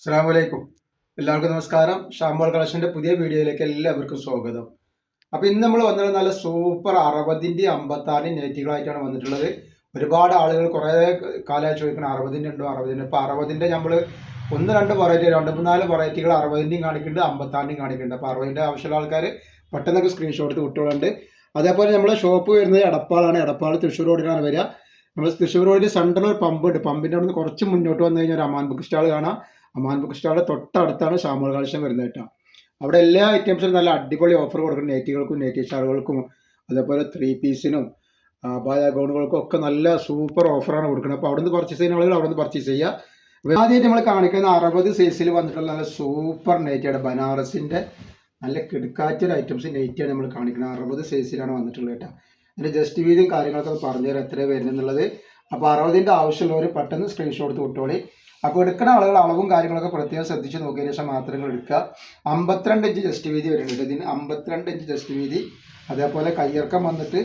അസ്സലാമു അലൈക്കും. എല്ലാവർക്കും നമസ്കാരം. ഷാംബോൾ കളക്ഷന്റെ പുതിയ വീഡിയോയിലേക്ക് എല്ലാവർക്കും സ്വാഗതം. അപ്പോൾ ഇന്ന് നമ്മൾ വന്നത് നല്ല സൂപ്പർ 60ന്റെ 56 നെറ്റുകളായിട്ടാണ് വന്നിട്ടുള്ളത്. ഒരുപാട് ആളുകൾ കുറേ കാലമായി ചോദിക്കണം 60ന്റെ ഉണ്ടോ 60ന്റെ. ഇപ്പോൾ 60ന്റെ നമ്മൾ ഒന്ന് രണ്ട് വെറൈറ്റി 2-3-4 വെറൈറ്റികൾ 60ന്റെയും കാണിക്കുന്നുണ്ട്, 56ന്റെയും കാണിക്കുന്നുണ്ട്. അപ്പോൾ 60ന്റെ ആവശ്യമുള്ള ആൾക്കാർ പെട്ടെന്നൊക്കെ സ്ക്രീൻഷോട്ട് എടുത്ത് വിട്ടുകളുണ്ട്. അതേപോലെ നമ്മളെ ഷോപ്പ് വരുന്നത് എടപ്പാളാണ്. എടപ്പാൾ തൃശ്ശൂർ റോഡിലാണ് വരിക. നമ്മൾ തൃശ്ശൂർ റോഡിൽ സെൻട്രൽ ഒരു പമ്പ് ഉണ്ട്. പമ്പിൻ്റെ അവിടെ നിന്ന് കുറച്ച് മുന്നോട്ട് വന്നു കഴിഞ്ഞാൽ ഒരു അമാൻ ബുക്ക് സ്റ്റാൾ കാണാം. അമാൻ ബുക്ക് സ്റ്റാളിൻ്റെ തൊട്ടടുത്താണ് ഷാംബോൾ കളക്ഷൻ വരുന്നത് കേട്ടോ. അവിടെ എല്ലാ ഐറ്റംസിനും നല്ല അടിപൊളി ഓഫർ കൊടുക്കും. നെറ്റികൾക്കും നെറ്റി ഷാളുകൾക്കും അതേപോലെ 3 പീസിനും ബായ ഗൗണുകൾക്കും ഒക്കെ നല്ല സൂപ്പർ ഓഫറാണ് കൊടുക്കുന്നത്. അപ്പോൾ അവിടുന്ന് പർച്ചേസ് ചെയ്യുന്ന ആളുകൾ അവിടെ നിന്ന് പർച്ചേസ് ചെയ്യുക. ആദ്യമായിട്ട് നമ്മൾ കാണിക്കുന്ന 60 സൈസിൽ വന്നിട്ടുള്ള നല്ല സൂപ്പർ നെറ്റിയാണ്. ബനാറസിൻ്റെ നല്ല കിടക്കാറ്റൊരു ഐറ്റംസ് നെറ്റിയാണ് നമ്മൾ കാണിക്കുന്നത്. 60 സൈസിലാണ് വന്നിട്ടുള്ളത് കേട്ടോ. അതിൻ്റെ ജസ്റ്റ് വീതിയും കാര്യങ്ങളൊക്കെ പറഞ്ഞുതരാം എത്രയാണ് വരുന്നുള്ളത്. അപ്പോൾ 60ന്റെ ആവശ്യമുള്ളവർ പെട്ടെന്ന് സ്ക്രീൻഷോട്ട് എടുത്ത് വിട്ടോളി. അപ്പോൾ എടുക്കുന്ന ആളുകൾ അളവും കാര്യങ്ങളൊക്കെ പ്രത്യേകം ശ്രദ്ധിച്ച് നോക്കിയതിന് ശേഷം മാത്രങ്ങൾ എടുക്കുക. 52 ഇഞ്ച് ജസ്റ്റ് വീതി വരുന്നുണ്ട് ഇതിന്. 52 ഇഞ്ച് ജസ്റ്റ് വീതി. അതേപോലെ കയ്യിറക്കം വന്നിട്ട്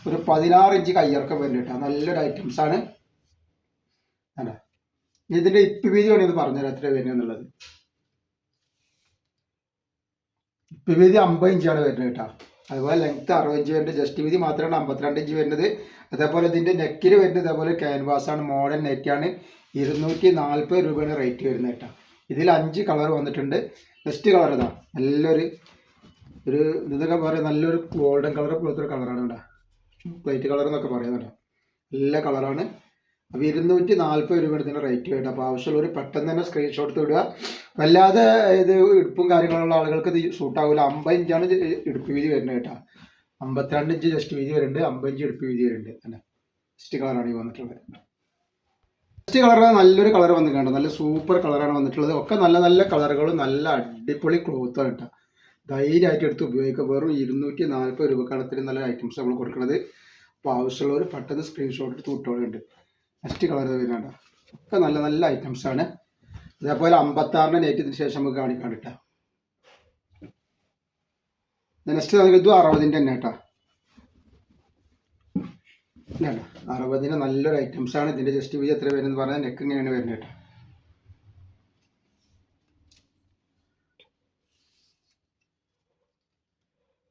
ഒരു 16 ഇഞ്ച് കയ്യിറക്കം വരുന്നുണ്ട്. നല്ലൊരു ഐറ്റംസാണ്. അല്ല ഇതിൻ്റെ ഇപ്പ് വീതി വേണമെങ്കിൽ പറഞ്ഞുതരാം എത്ര വരുന്നത് എന്നുള്ളത്. ഇപ്പ് വീതി 50 ഇഞ്ചാണ് വരുന്നത് കേട്ടോ. അതുപോലെ ലെങ്ത്ത് 60 ഇഞ്ച് വരുന്നത്. ജസ്റ്റ് വീതി മാത്രമാണ് 52 ഇഞ്ച് വരുന്നത്. അതേപോലെ ഇതിൻ്റെ നെക്കിൽ വരുന്നത് അതേപോലെ ക്യാൻവാസാണ്. മോഡൽ നെറ്റാണ്. 240 രൂപയാണ് റേറ്റ് വരുന്നത് കേട്ടോ. ഇതിൽ 5 കളർ വന്നിട്ടുണ്ട്. ബെസ്റ്റ് കളർ ഇതാ, നല്ലൊരു ഇതൊക്കെ പറയാം, നല്ലൊരു ഗോൾഡൻ കളർ പോലത്തെ ഒരു കളറാണ് ഇവിടെ. പ്ലേറ്റ് കളർ എന്നൊക്കെ പറയുന്നുണ്ട്. നല്ല കളറാണ്. അപ്പോൾ 240 രൂപയാണ് ഇതിൻ്റെ റേറ്റ് വരുന്നത്. അപ്പോൾ ആവശ്യമുള്ളവർ പെട്ടെന്ന് തന്നെ സ്ക്രീൻഷോട്ട് ഇടുക. വല്ലാതെ ഇത് ഇടുപ്പും കാര്യങ്ങളുള്ള ആളുകൾക്ക് ഇത് സൂട്ടാവില്ല. 50 ഇഞ്ചാണ് ഇടുപ്പ് വീതി വരുന്നത് കേട്ടോ. 52 ഇഞ്ച് ജസ്റ്റ് വീതി വരുന്നുണ്ട്, 50 ഇഞ്ച് ഇടുപ്പ് വീതി വരുന്നുണ്ട്. അല്ല ബെസ്റ്റ് കളറാണ് ഈ വന്നിട്ടുള്ളത്. ഫസ്റ്റ് കളർ നല്ലൊരു കളർ വന്നിട്ടുണ്ട്. നല്ല സൂപ്പർ കളറാണ് വന്നിട്ടുള്ളത്. ഒക്കെ നല്ല നല്ല കളറുകളും നല്ല അടിപൊളി ക്ലോത്താണ് കേട്ടോ. ധൈര്യമായിട്ട് എടുത്ത് ഉപയോഗിക്കുക. വെറും 240 രൂപക്കാണ് ഇത്രയും നല്ല ഐറ്റംസ് നമ്മൾ കൊടുക്കുന്നത്. അപ്പോൾ ആവശ്യമുള്ളവർ പെട്ടെന്ന് സ്ക്രീൻഷോട്ട് എടുത്ത് വിട്ടോളുണ്ട്. നെക്സ്റ്റ് കളർ വരുന്നുണ്ട്. ഒക്കെ നല്ല നല്ല ഐറ്റംസാണ്. അതേപോലെ 56ന്റെ നെറ്റിന് ശേഷം നമുക്ക് കാണിക്കാൻ കേട്ടോ. നെക്സ്റ്റ് ഇതും 60ന്റെ തന്നെ കേട്ടോ. 60ന്റെ നല്ലൊരു ഐറ്റംസ് ആണ്. ഇതിന്റെ ജസ്റ്റ് വീതി എത്ര വരുന്നത് പറഞ്ഞാൽ നെക്ക് ഇങ്ങനെയാണ് വരുന്നത് കേട്ടോ.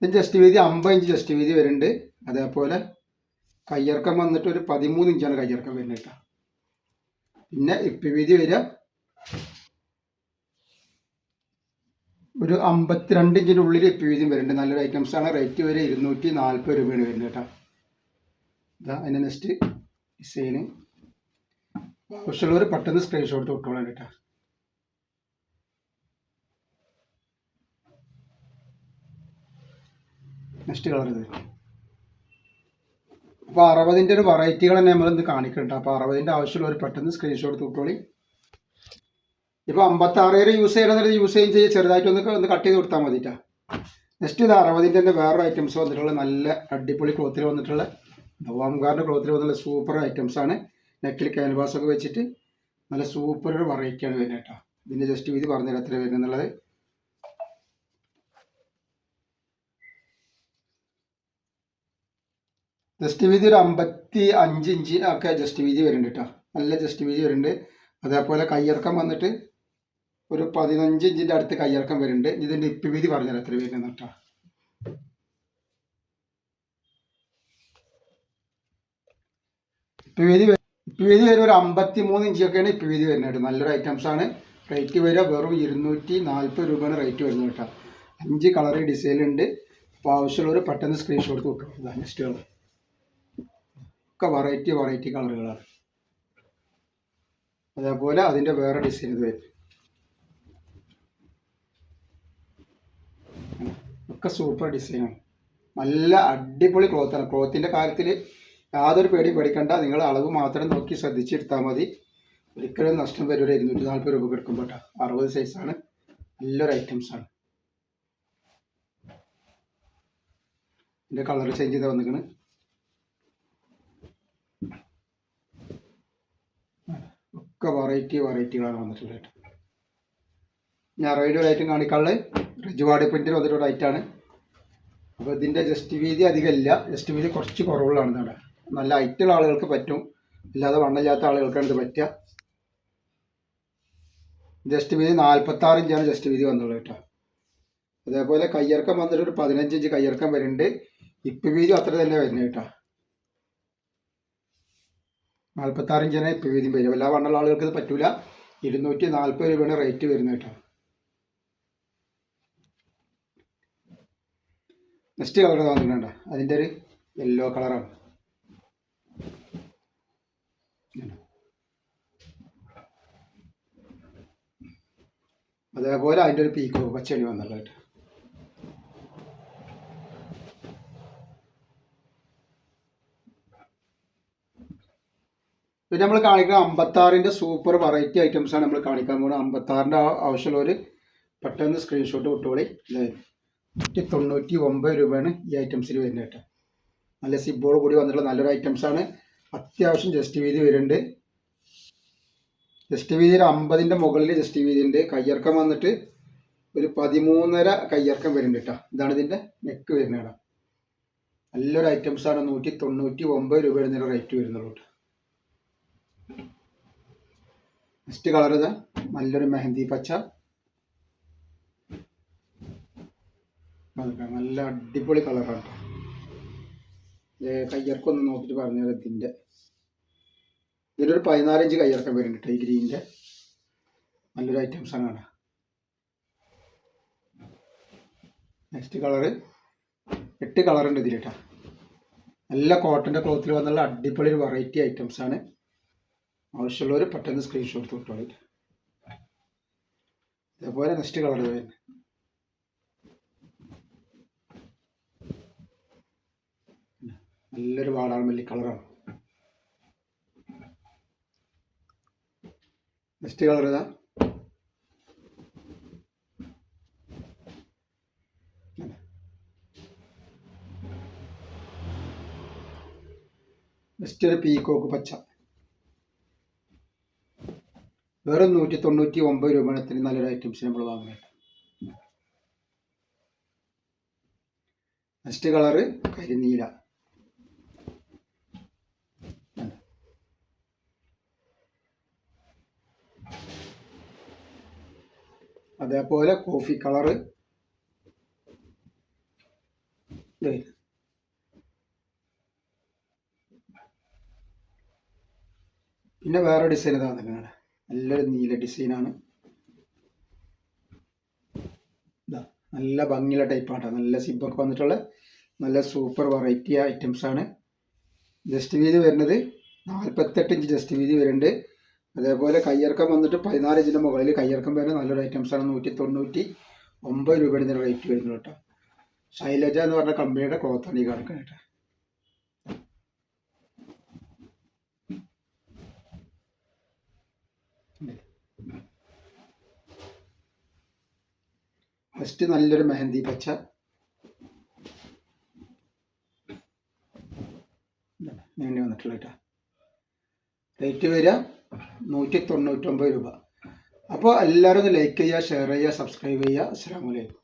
ഇതിന് ജസ്റ്റ് വീതി 50 ഇഞ്ച് ജസ്റ്റ് വീതി വരുന്നുണ്ട്. അതേപോലെ കയ്യിറക്കം വന്നിട്ട് ഒരു 13 ഇഞ്ചാണ് കയ്യിറക്കം വരുന്നത് കേട്ടോ. പിന്നെ ഇപ്പി വീതി വരിക ഒരു 52 ഇഞ്ചിൻ്റെ ഉള്ളിൽ ഇപ്പി വീതിയും വരുന്നുണ്ട്. നല്ലൊരു ഐറ്റംസ് ആണ്. റേറ്റ് വരെ 240 രൂപയാണ് വരുന്നത് കേട്ടോ. ഇതാ അതിൻ്റെ നെക്സ്റ്റ് ഡിസൈന്. ആവശ്യമുള്ളവർ പെട്ടെന്ന് സ്ക്രീൻഷോട്ട് വിട്ടോളാം കേട്ടോ. നെക്സ്റ്റ് കളർ ഇത്. അപ്പോൾ 60ന്റെ ഒരു വെറൈറ്റികൾ തന്നെ നമ്മളിന്ന് കാണിക്കുന്നുണ്ട്. അപ്പോൾ 60ന്റെ ആവശ്യമുള്ളവർ പെട്ടെന്ന് സ്ക്രീൻഷോട്ട് വിട്ടോളി. ഇപ്പോൾ 56 യൂസ് ചെയ്യണമെന്നുണ്ടെങ്കിൽ യൂസ് ചെയ്യുകയും ചെറുതായിട്ടൊന്ന് കട്ട് ചെയ്ത് കൊടുത്താൽ മതിട്ടാ. നെക്സ്റ്റ് ഇത് 60ന്റെ തന്നെ വേറെ ഐറ്റംസ് വന്നിട്ടുള്ള നല്ല അടിപൊളി ക്ലോത്തിൽ വന്നിട്ടുള്ള നവാംകാറിൻ്റെ ക്ലോത്തിൽ വന്നുള്ള സൂപ്പർ ഐറ്റംസാണ്. നെക്കിൽ ക്യാൻവാസ് ഒക്കെ വെച്ചിട്ട് നല്ല സൂപ്പർ ഒരു വെറൈറ്റിയാണ് വരുന്നത് കേട്ടോ. ഇതിൻ്റെ ജസ്റ്റ് വീതി പറഞ്ഞുതരാം എത്ര വരുന്നത് എന്നുള്ളത്. ജസ്റ്റ് വീതി ഒരു 55 ഇഞ്ച് ഒക്കെ ജസ്റ്റ് വീതി വരുന്നുണ്ട് കേട്ടോ. നല്ല ജസ്റ്റ് വീതി വരുന്നുണ്ട്. അതേപോലെ കയ്യിറക്കം വന്നിട്ട് ഒരു 15 ഇഞ്ചിൻ്റെ അടുത്ത് കയ്യിറക്കം വരുന്നുണ്ട്. ഇതിൻ്റെ ഇപ്പ് വീതി പറഞ്ഞുതരാം എത്ര വരുന്നത് കേട്ടോ. ഇപ്പ് വീതി വരും ഒരു 53 ഇഞ്ചൊക്കെയാണ് ഇപ്പ് വീതി വരുന്നത്. നല്ലൊരു ഐറ്റംസാണ്. റേറ്റ് വരിക വെറും 240 രൂപയാണ് റേറ്റ് വരുന്നത് കേട്ടോ. 5 കളർ ഡിസൈനുണ്ട്. അപ്പോൾ ആവശ്യമുള്ളവർ പെട്ടെന്ന് സ്ക്രീൻഷോട്ട് കൊടുക്കണം. ഇതാണ് നെക്സ്റ്റ് കളർ. ഒക്കെ വെറൈറ്റി കളറുകളാണ്. അതേപോലെ അതിൻ്റെ വേറെ ഡിസൈൻ ഇത് വരും. ഒക്കെ സൂപ്പർ ഡിസൈനാണ്. നല്ല അടിപൊളി ക്ലോത്താണ്. ക്ലോത്തിൻ്റെ കാര്യത്തിൽ യാതൊരു പേടിയും പേടിക്കണ്ട. നിങ്ങൾ അളവ് മാത്രം നോക്കി ശ്രദ്ധിച്ചെടുത്താൽ മതി. ഒരിക്കലും നഷ്ടം വരും. 240 രൂപ എടുക്കുമ്പോൾ കേട്ടോ. 60 സൈസാണ്. നല്ലൊരു ഐറ്റംസാണ്. ഇതിൻ്റെ കളർ ചേഞ്ച് ചെയ്ത് വന്നിരിക്കുന്നത്. ഒക്കെ വെറൈറ്റികളാണ് വന്നിട്ടുള്ളത് കേട്ടോ. ഞാൻ റൈഡ് ഒരു ഐറ്റം കാണിക്കാനുള്ളത് റിജ്വാഡ് പ്രിൻറ്റിൽ വന്നിട്ടൊരു ഐറ്റാണ്. അപ്പോൾ ഇതിൻ്റെ ജസ്റ്റ് വീതി അധികമില്ല. ജസ്റ്റ് വീതി കുറച്ച് കുറവുള്ളതാണ് ഇവിടെ. നല്ല ഹൈറ്റുള്ള ആളുകൾക്ക് പറ്റും. ഇല്ലാതെ വണ്ണമില്ലാത്ത ആളുകൾക്കാണ് ഇത് പറ്റുക. ജസ്റ്റ് വീതി 46 ഇഞ്ചാണ് ജസ്റ്റ് വീതി വന്നുള്ളത് കേട്ടോ. അതേപോലെ കയ്യിറക്കം വന്നിട്ട് ഒരു 15 ഇഞ്ച് കയ്യിറക്കം വരുന്നുണ്ട്. ഇപ്പ് വീതി അത്ര തന്നെ വരുന്നത് കേട്ടോ. 46 ഇഞ്ചാണ് ഇപ്പ് വീതിയും വരും. എല്ലാ വണ്ണുള്ള ആളുകൾക്ക് ഇത് പറ്റൂല. 240 രൂപയാണ് റേറ്റ് വരുന്നത് കേട്ടോ. നെക്സ്റ്റ് കളർ വന്നിട്ടുണ്ട്, അതിൻ്റെ ഒരു യെല്ലോ കളറാണ്. അതേപോലെ അതിൻ്റെ ഒരു പീക്കോ പച്ചണി വന്നുള്ളത് കേട്ടോ. പിന്നെ നമ്മൾ കാണിക്കുന്ന 56ൻ്റെ സൂപ്പർ വെറൈറ്റി ഐറ്റംസ് ആണ് നമ്മൾ കാണിക്കാൻ പോകുന്നത്. 56ൻ്റെ ആവശ്യമുള്ളവർ പെട്ടെന്ന് സ്ക്രീൻഷോട്ട് വിട്ടോളി. 199 രൂപയാണ് ഈ ഐറ്റംസിൽ വരുന്നത് കേട്ടോ. നല്ല സിബോട് കൂടി വന്നിട്ടുള്ള നല്ലൊരു ഐറ്റംസ് ആണ്. അത്യാവശ്യം ജസ്റ്റ് വീതി വരുന്നുണ്ട്. ജസ്റ്റ് വീതി 50ൻ്റെ മുകളിൽ ജസ്റ്റ് വീതി ഉണ്ട്. കയ്യിറക്കം വന്നിട്ട് ഒരു 13.5 കയ്യിറക്കം വരുന്നുണ്ട് കേട്ടോ. ഇതാണ് ഇതിൻ്റെ നെക്ക് വരുന്നത് കേട്ടോ. നല്ലൊരു ഐറ്റംസ് ആണ്. 199 രൂപ എന്നൊരു റേറ്റ് വരുന്നുള്ളൂ കേട്ടോ. നെക്സ്റ്റ് കളർ ഇതാ നല്ലൊരു മെഹന്തി പച്ച, നല്ല അടിപൊളി കളറാണ് കേട്ടോ. കയ്യിറക്കം ഒന്ന് നോക്കിയിട്ട് പറഞ്ഞാൽ ഇതിനൊരു 14 ഇഞ്ച് കയ്യിറക്കം വരുന്നുണ്ട് കേട്ടോ. ഈ ഗ്രീനിൻ്റെ നല്ലൊരു ഐറ്റംസ് ആണ് കേട്ടോ. നെക്സ്റ്റ് കളറ് 8 കളറുണ്ട് ഇതിൽ കേട്ടോ. നല്ല കോട്ടൻ്റെ ക്ലോത്തിൽ വന്നുള്ള അടിപൊളി ഒരു വെറൈറ്റി ഐറ്റംസ് ആണ്. ആവശ്യമുള്ളവർ പെട്ടെന്ന് സ്ക്രീൻഷോട്ട് വിട്ടോളി. അതേപോലെ നെക്സ്റ്റ് കളർ വരുന്നത് നല്ലൊരു വാടാമല്ലി കളറാണ്. നെക്സ്റ്റ് കളർ ഇതാ നെക്സ്റ്റ് ഒരു പീക്കോക്ക് പച്ച, വേറെ 199 രൂപയാണ്. ഇത്രയും നല്ലൊരു ഐറ്റംസ് നമ്മൾ വാങ്ങുന്നത്. നെക്സ്റ്റ് കളറ് കരിനീല, അതേപോലെ കോഫി കളറ്, പിന്നെ വേറെ ഡിസൈൻ ഇതാ വന്നിട്ടുണ്ട്. നല്ലൊരു നീല ഡിസൈനാണ്. നല്ല ഭംഗിയുള്ള ടൈപ്പാണ്. നല്ല സിബൊക്കെ വന്നിട്ടുള്ള നല്ല സൂപ്പർ വെറൈറ്റി ഐറ്റംസ് ആണ്. ജസ്റ്റ് വീതി വരുന്നത് 48 ഇഞ്ച് ജസ്റ്റ് വീതി വരുന്നുണ്ട്. അതേപോലെ കയ്യിറക്കം വന്നിട്ട് 14 ഇഞ്ചിൻ്റെ മുകളിൽ കയ്യിറക്കം വരുന്ന നല്ലൊരു ഐറ്റംസ് ആണ്. 199 രൂപയുടെ ഇതിൻ്റെ റേറ്റ് വരുന്നത് കേട്ടോ. ശൈലജ എന്ന് പറഞ്ഞ കമ്പനിയുടെ ക്ലോത്താണ് ഈ കാണിക്കുന്നത് കേട്ടോ. ഫസ്റ്റ് നല്ലൊരു മെഹന്തി പച്ച, വേണ്ടി വന്നിട്ടുള്ള കേട്ടോ. റേറ്റ് വരിക 199 രൂപ. അപ്പോൾ എല്ലാവരും ഒന്ന് ലൈക്ക് ചെയ്യുക, ഷെയർ ചെയ്യുക, സബ്സ്ക്രൈബ് ചെയ്യുക. അസ്സലാമു അലൈക്കും.